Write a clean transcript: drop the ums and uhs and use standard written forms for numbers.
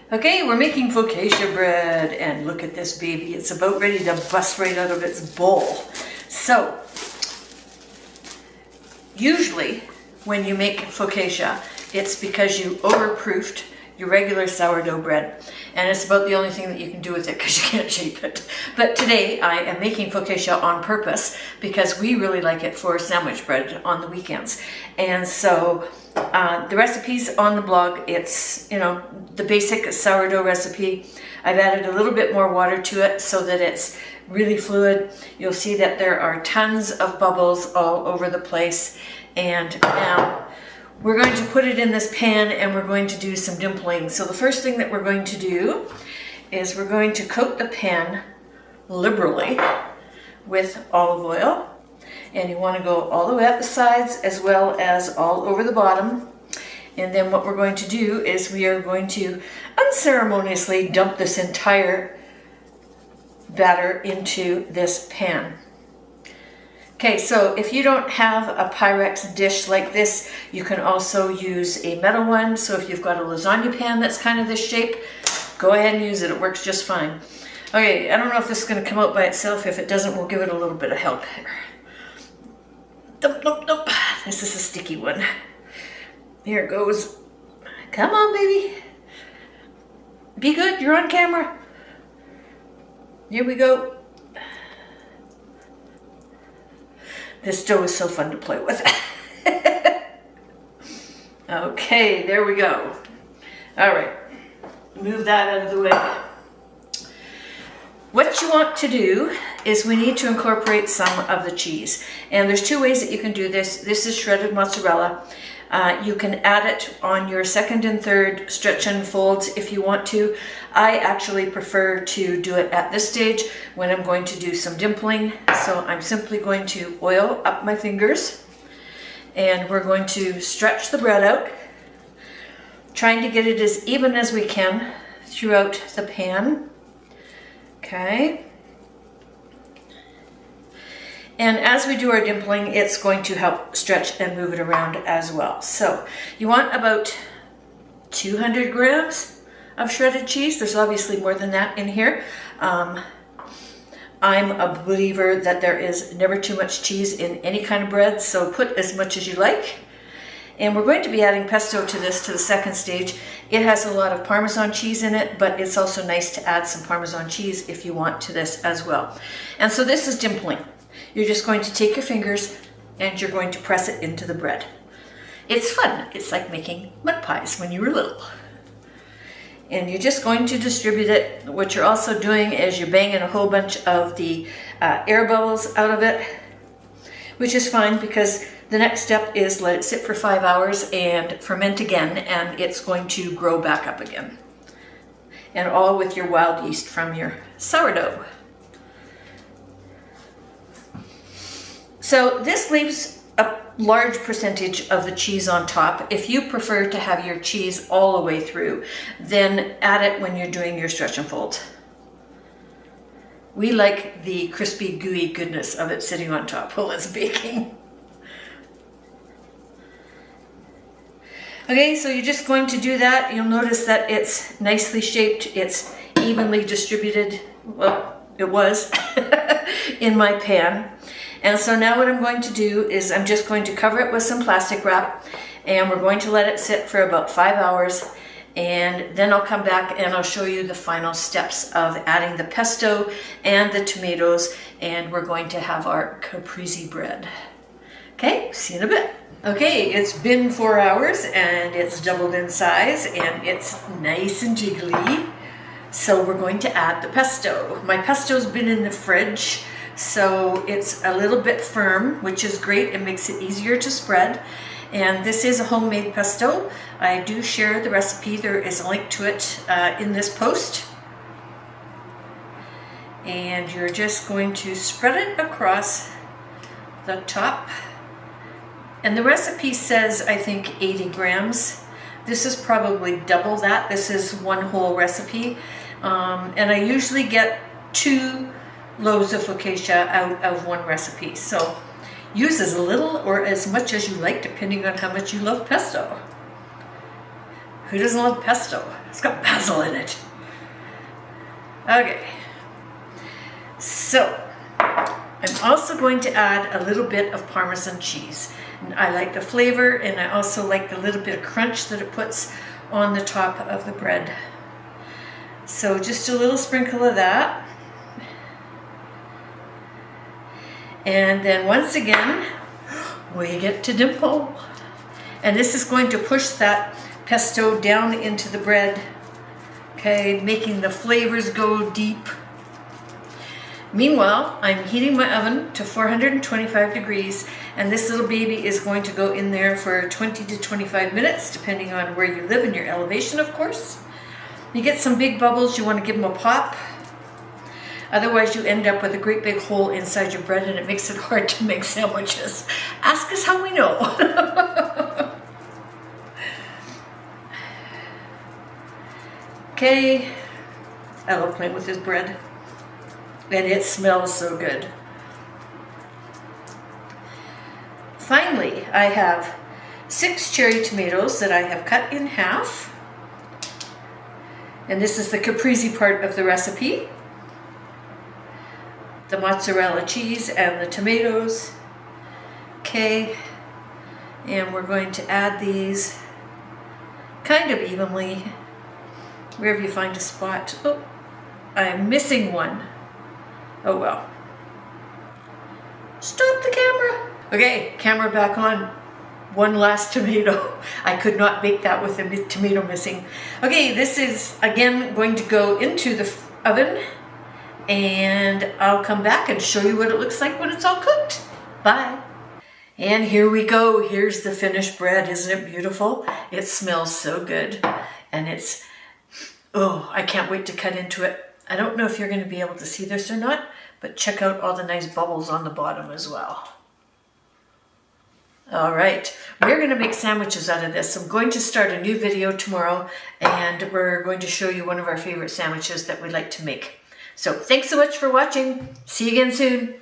Okay, we're making focaccia bread, and look at this baby. It's about ready to bust right out of its bowl. So, usually when you make focaccia, it's because you overproofed your regular sourdough bread, and it's about the only thing that you can do with it because you can't shape it. But today I am making focaccia on purpose because we really like it for sandwich bread on the weekends. And so the recipe's on the blog. It's, the basic sourdough recipe. I've added a little bit more water to it so that it's really fluid. You'll see that there are tons of bubbles all over the place. And now we're going to put it in this pan and we're going to do some dimpling. So the first thing that we're going to do is we're going to coat the pan liberally with olive oil. And you want to go all the way up the sides as well as all over the bottom. And then what we're going to do is we are going to unceremoniously dump this entire batter into this pan. Okay, so if you don't have a Pyrex dish like this, you can also use a metal one. So if you've got a lasagna pan that's kind of this shape, go ahead and use it. It works just fine. Okay, I don't know if this is going to come out by itself. If it doesn't, we'll give it a little bit of help here. Nope. This is a sticky one. Here it goes. Come on, baby. Be good. You're on camera. Here we go. This dough is so fun to play with. Okay, there we go. All right. Move that out of the way. What you want to do is we need to incorporate some of the cheese. And there's two ways that you can do this. This is shredded mozzarella. You can add it on your second and third stretch and folds if you want to. I actually prefer to do it at this stage when I'm going to do some dimpling. So I'm simply going to oil up my fingers and we're going to stretch the bread out, trying to get it as even as we can throughout the pan. Okay. And as we do our dimpling, it's going to help stretch and move it around as well. So you want about 200 grams of shredded cheese. There's obviously more than that in here. I'm a believer that there is never too much cheese in any kind of bread, so put as much as you like. And we're going to be adding pesto to this, to the second stage. It has a lot of Parmesan cheese in it, but it's also nice to add some Parmesan cheese if you want to this as well. And so this is dimpling. You're just going to take your fingers and you're going to press it into the bread. It's fun. It's like making mud pies when you were little. And you're just going to distribute it. What you're also doing is you're banging a whole bunch of the air bubbles out of it, which is fine because the next step is let it sit for 5 hours and ferment again, and it's going to grow back up again. And all with your wild yeast from your sourdough. So this leaves a large percentage of the cheese on top. If you prefer to have your cheese all the way through, then add it when you're doing your stretch and fold. We like the crispy, gooey goodness of it sitting on top while it's baking. Okay, so you're just going to do that. You'll notice that it's nicely shaped. It's evenly distributed. Well, it was in my pan. And so now what I'm going to do is I'm just going to cover it with some plastic wrap and we're going to let it sit for about 5 hours, and then I'll come back and I'll show you the final steps of adding the pesto and the tomatoes, and we're going to have our caprese bread. Okay, see you in a bit. Okay, it's been 4 hours and it's doubled in size and it's nice and jiggly. So we're going to add the pesto. My pesto's been in the fridge, so it's a little bit firm, which is great. It makes it easier to spread. And this is a homemade pesto. I do share the recipe. There is a link to it in this post. And you're just going to spread it across the top. And the recipe says, I think, 80 grams. This is probably double that. This is one whole recipe. And I usually get 2 loaves of focaccia out of one recipe. So use as little or as much as you like, depending on how much you love pesto. Who doesn't love pesto? It's got basil in it. Okay. So, I'm also going to add a little bit of Parmesan cheese. And I like the flavor, and I also like the little bit of crunch that it puts on the top of the bread. So just a little sprinkle of that. And then once again, we get to dimple. And this is going to push that pesto down into the bread, okay, making the flavors go deep. Meanwhile, I'm heating my oven to 425 degrees, and this little baby is going to go in there for 20 to 25 minutes, depending on where you live and your elevation, of course. You get some big bubbles, you want to give them a pop. Otherwise, you end up with a great big hole inside your bread, and it makes it hard to make sandwiches. Ask us how we know. Okay, I love playing with this bread, and it smells so good. Finally, I have 6 cherry tomatoes that I have cut in half, and this is the caprese part of the recipe. The mozzarella cheese and the tomatoes. Okay, and we're going to add these kind of evenly wherever you find a spot. Oh, I'm missing one. Oh well. Stop the camera. Okay, camera back on. One last tomato. I could not bake that with a tomato missing. Okay, this is again going to go into the oven, and I'll come back and show you what it looks like when it's all cooked. Bye. And here we go. Here's the finished bread. Isn't it beautiful? It smells so good. And it's, oh, I can't wait to cut into it. I don't know if you're going to be able to see this or not, but check out all the nice bubbles on the bottom as well. All right, we're going to make sandwiches out of this. I'm going to start a new video tomorrow, and we're going to show you one of our favorite sandwiches that we like to make. So thanks so much for watching. See you again soon.